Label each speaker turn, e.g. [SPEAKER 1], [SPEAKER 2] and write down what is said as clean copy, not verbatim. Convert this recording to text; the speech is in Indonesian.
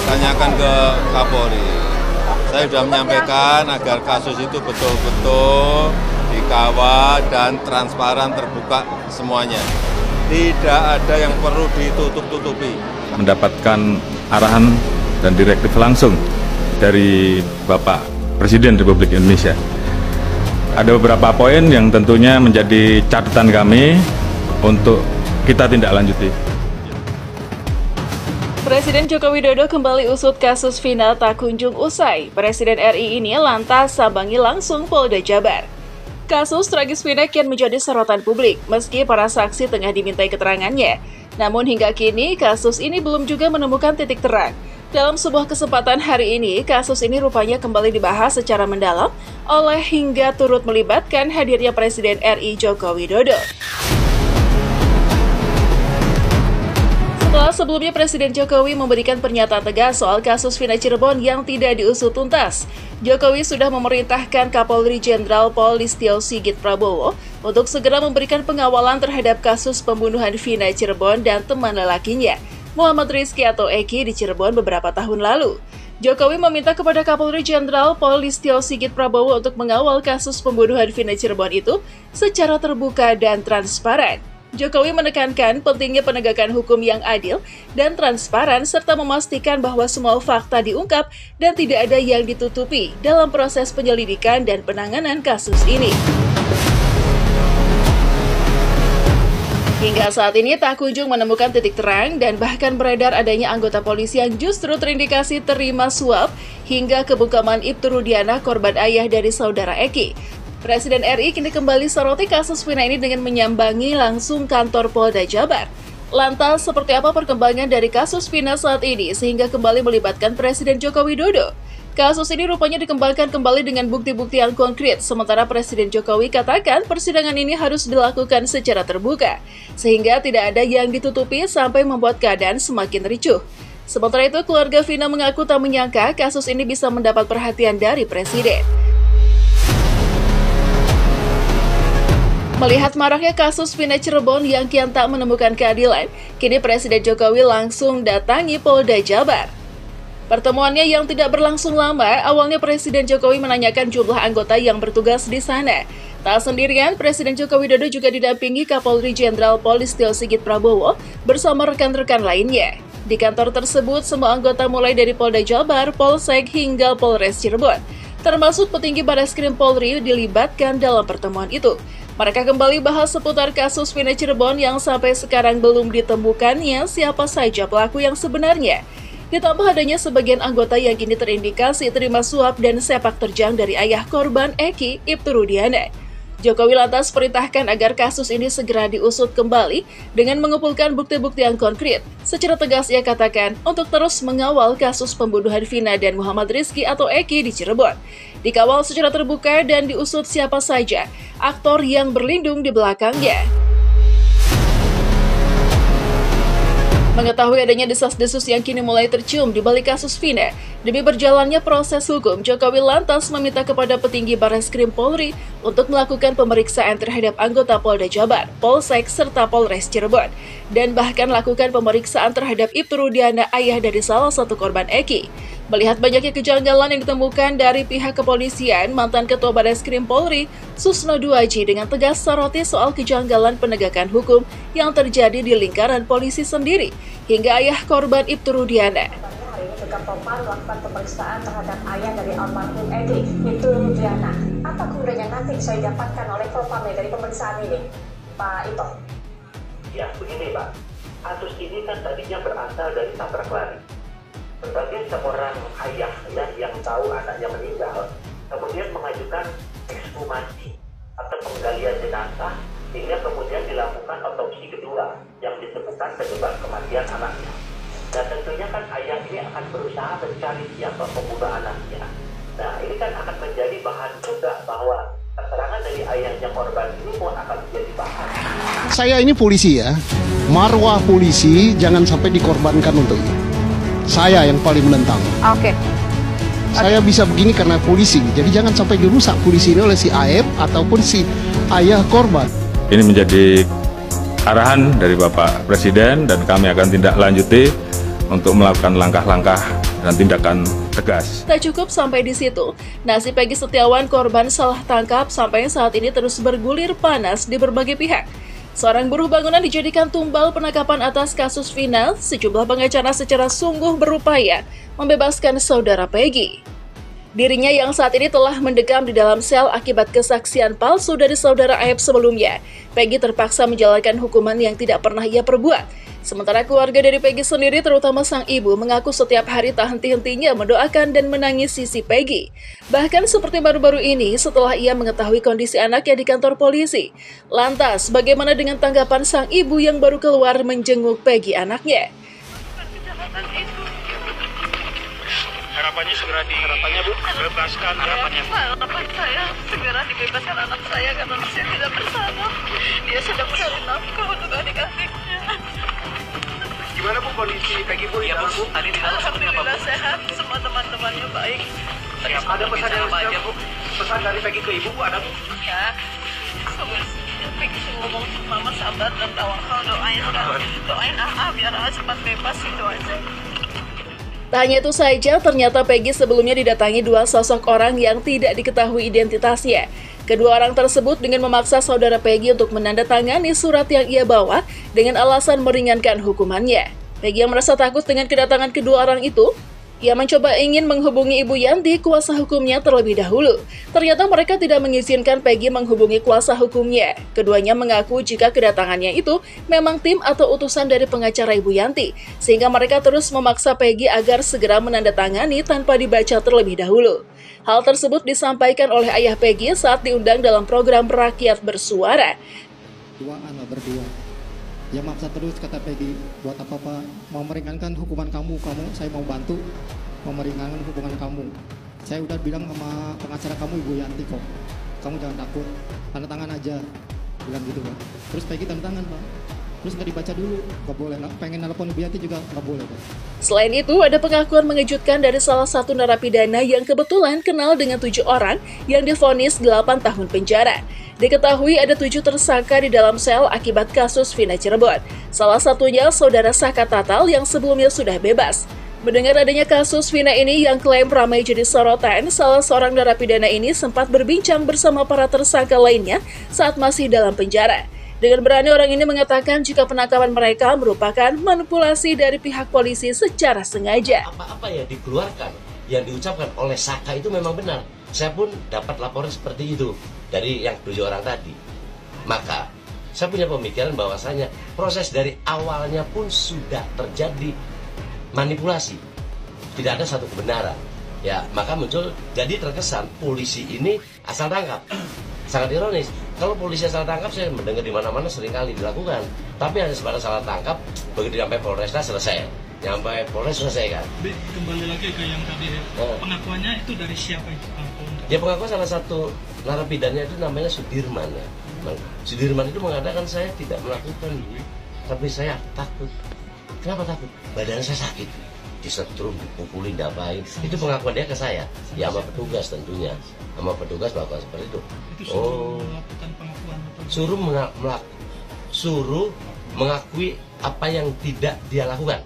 [SPEAKER 1] tanyakan ke Kapolri. Saya sudah menyampaikan agar kasus itu betul-betul dikawal dan transparan, terbuka semuanya. Tidak ada yang perlu ditutup-tutupi.
[SPEAKER 2] Mendapatkan arahan dan direktif langsung dari Bapak Presiden Republik Indonesia. Ada beberapa poin yang tentunya menjadi catatan kami untuk kita tindak lanjuti.
[SPEAKER 3] Presiden Joko Widodo kembali usut kasus Vina tak kunjung usai. Presiden RI ini lantas sambangi langsung Polda Jabar. Kasus tragis Vina kian menjadi sorotan publik, meski para saksi tengah dimintai keterangannya. Namun hingga kini, kasus ini belum juga menemukan titik terang. Dalam sebuah kesempatan hari ini, kasus ini rupanya kembali dibahas secara mendalam oleh hingga turut melibatkan hadirnya Presiden RI Joko Widodo. Setelah sebelumnya Presiden Jokowi memberikan pernyataan tegas soal kasus Vina Cirebon yang tidak diusut tuntas, Jokowi sudah memerintahkan Kapolri Jenderal Pol Listio Sigit Prabowo untuk segera memberikan pengawalan terhadap kasus pembunuhan Vina Cirebon dan teman lelakinya, Muhammad Rizky atau Eki di Cirebon beberapa tahun lalu. Jokowi meminta kepada Kapolri Jenderal Pol Listio Sigit Prabowo untuk mengawal kasus pembunuhan Vina Cirebon itu secara terbuka dan transparan. Jokowi menekankan pentingnya penegakan hukum yang adil dan transparan serta memastikan bahwa semua fakta diungkap dan tidak ada yang ditutupi dalam proses penyelidikan dan penanganan kasus ini. Hingga saat ini tak kunjung menemukan titik terang dan bahkan beredar adanya anggota polisi yang justru terindikasi terima suap hingga kebungkaman Ibtu Rudiana, korban ayah dari saudara Eki. Presiden RI kini kembali soroti kasus Vina ini dengan menyambangi langsung kantor Polda Jabar. Lantas, seperti apa perkembangan dari kasus Vina saat ini sehingga kembali melibatkan Presiden Joko Widodo? Kasus ini rupanya dikembangkan kembali dengan bukti-bukti yang konkret, sementara Presiden Jokowi katakan persidangan ini harus dilakukan secara terbuka, sehingga tidak ada yang ditutupi sampai membuat keadaan semakin ricuh. Sementara itu, keluarga Vina mengaku tak menyangka kasus ini bisa mendapat perhatian dari Presiden. Melihat maraknya kasus Vina Cirebon yang kian tak menemukan keadilan, kini Presiden Jokowi langsung datangi Polda Jabar. Pertemuannya yang tidak berlangsung lama, awalnya Presiden Jokowi menanyakan jumlah anggota yang bertugas di sana. Tak sendirian, Presiden Joko Widodo juga didampingi Kapolri Jenderal Pol Listio Sigit Prabowo bersama rekan-rekan lainnya. Di kantor tersebut, semua anggota mulai dari Polda Jabar, Polsek hingga Polres Cirebon, termasuk petinggi Bareskrim Polri dilibatkan dalam pertemuan itu. Mereka kembali bahas seputar kasus Vina Cirebon yang sampai sekarang belum ditemukannya siapa saja pelaku yang sebenarnya. Ditambah adanya sebagian anggota yang kini terindikasi terima suap dan sepak terjang dari ayah korban Eki, Ibtu Rudiana. Jokowi lantas perintahkan agar kasus ini segera diusut kembali dengan mengumpulkan bukti-bukti yang konkret. Secara tegas ia katakan untuk terus mengawal kasus pembunuhan Vina dan Muhammad Rizky atau Eki di Cirebon. Dikawal secara terbuka dan diusut siapa saja aktor yang berlindung di belakangnya. Mengetahui adanya desas-desus yang kini mulai tercium di balik kasus Vina, demi berjalannya proses hukum, Jokowi lantas meminta kepada petinggi Bareskrim Polri untuk melakukan pemeriksaan terhadap anggota Polda Jabar, Polsek, serta Polres Cirebon, dan bahkan lakukan pemeriksaan terhadap Ibtu Rudiana, ayah dari salah satu korban Eki. Melihat banyaknya kejanggalan yang ditemukan dari pihak kepolisian, mantan Ketua Bareskrim Polri, Susno Duaji dengan tegas soroti soal kejanggalan penegakan hukum yang terjadi di lingkaran polisi sendiri, hingga ayah korban Ibtu Rudiana.
[SPEAKER 4] Hari ini juga Propam melakukan pemeriksaan terhadap ayah dari almarhum Eki, Ibtu Rudiana. Apa kemudian yang nanti saya dapatkan oleh Propam dari pemeriksaan ini, Pak Ito?
[SPEAKER 5] Ya, begini Pak, kasus ini kan tadinya berasal dari tabrak lari. Sebagai seorang ayah yang tahu anaknya meninggal, kemudian mengajukan ekshumasi atau penggalian jenazah, sehingga kemudian dilakukan otopsi kedua yang ditemukan penyebab kematian anaknya. Dan tentunya kan ayah ini akan berusaha mencari siapa pembunuh anaknya. Nah, ini kan akan menjadi bahan juga bahwa keterangan dari ayahnya korban ini pun akan menjadi bahan.
[SPEAKER 6] Saya ini polisi ya, marwah polisi jangan sampai dikorbankan untuk ini. Saya yang paling menentang.
[SPEAKER 3] Oke.
[SPEAKER 6] Saya bisa begini karena polisi, jadi jangan sampai dirusak polisi ini oleh si AF ataupun si ayah korban.
[SPEAKER 2] Ini menjadi arahan dari Bapak Presiden dan kami akan tindak lanjuti untuk melakukan langkah-langkah dan tindakan tegas.
[SPEAKER 3] Tak cukup sampai di situ, nasib Peggy Setiawan korban salah tangkap sampai saat ini terus bergulir panas di berbagai pihak. Seorang buruh bangunan dijadikan tumbal penangkapan atas kasus Vina. Sejumlah pengacara secara sungguh berupaya membebaskan saudara Peggy. Dirinya yang saat ini telah mendekam di dalam sel akibat kesaksian palsu dari saudara Aep sebelumnya. Peggy terpaksa menjalankan hukuman yang tidak pernah ia perbuat. Sementara keluarga dari Peggy sendiri, terutama sang ibu, mengaku setiap hari tak henti-hentinya mendoakan dan menangisi si Peggy. Bahkan seperti baru-baru ini setelah ia mengetahui kondisi anaknya di kantor polisi. Lantas, bagaimana dengan tanggapan sang ibu yang baru keluar menjenguk Peggy anaknya?
[SPEAKER 7] Harapannya segera dibebaskan.
[SPEAKER 8] Harapan saya segera dibebaskan anak saya karena saya tidak bersalah. Dia sedang mencari nafkah untuk adik-adiknya.
[SPEAKER 7] Gimana Bu kondisi Peggy Bu?
[SPEAKER 8] Ya Bu, tadi di dalam alhamdulillah sehat, semua teman-temannya baik.
[SPEAKER 7] Ada pesan dari pesan dari Peggy ke Ibu Bu, ada Bu?
[SPEAKER 8] Ya, Peggy ngomong mama sabar dan tawakal, doain biar cepat bebas itu aja.
[SPEAKER 3] Tak hanya itu saja, ternyata Peggy sebelumnya didatangi dua sosok orang yang tidak diketahui identitasnya. Kedua orang tersebut dengan memaksa saudara Peggy untuk menandatangani surat yang ia bawa dengan alasan meringankan hukumannya. Peggy yang merasa takut dengan kedatangan kedua orang itu, ia mencoba ingin menghubungi Ibu Yanti, kuasa hukumnya terlebih dahulu. Ternyata mereka tidak mengizinkan Peggy menghubungi kuasa hukumnya. Keduanya mengaku jika kedatangannya itu memang tim atau utusan dari pengacara Ibu Yanti, sehingga mereka terus memaksa Peggy agar segera menandatangani tanpa dibaca terlebih dahulu. Hal tersebut disampaikan oleh ayah Peggy saat diundang dalam program Rakyat Bersuara.
[SPEAKER 9] Berdua. Ya maksa terus, kata Peggy, buat apa-apa, mau meringankan hukuman kamu, saya mau bantu meringankan hukuman kamu. Saya udah bilang sama pengacara kamu, Ibu Yanti kok, kamu jangan takut, tanda tangan aja, bilang gitu Pak. Terus Peggy tanda tangan Pak, terus nggak dibaca dulu, nggak boleh, pengen nelpon Ibu Yanti juga nggak boleh Pak.
[SPEAKER 3] Selain itu, ada pengakuan mengejutkan dari salah satu narapidana yang kebetulan kenal dengan 7 orang yang divonis 8 tahun penjara. Diketahui ada 7 tersangka di dalam sel akibat kasus Vina Cirebon. Salah satunya saudara Saka Tatal yang sebelumnya sudah bebas. Mendengar adanya kasus Vina ini yang klaim ramai jadi sorotan, salah seorang narapidana ini sempat berbincang bersama para tersangka lainnya saat masih dalam penjara. Dengan berani orang ini mengatakan jika penangkapan mereka merupakan manipulasi dari pihak polisi secara sengaja.
[SPEAKER 10] Apa-apa yang dikeluarkan, yang diucapkan oleh Saka itu memang benar. Saya pun dapat laporan seperti itu dari yang 7 orang tadi. Maka saya punya pemikiran bahwasanya proses dari awalnya pun sudah terjadi manipulasi. Tidak ada satu kebenaran. Ya, maka muncul jadi terkesan polisi ini asal tangkap. Sangat ironis. Kalau polisi asal tangkap saya mendengar di mana-mana seringkali dilakukan. Tapi hanya sebatas salah tangkap, begitu sampai Polresta selesai. Nyampe Polres selesai kan.
[SPEAKER 11] Kembali lagi ke yang tadi, pengakuannya itu dari siapa itu?
[SPEAKER 10] Ya pengakuan salah satu narapidana itu namanya Sudirman ya. Sudirman itu mengatakan saya tidak melakukan, tapi saya takut. Kenapa takut? Badan saya sakit, disetrum, dipukulin, diapain. Itu pengakuan dia ke saya. Ya sama petugas tentunya, sama petugas melakukan seperti itu. Suruh mengakui apa yang tidak dia lakukan.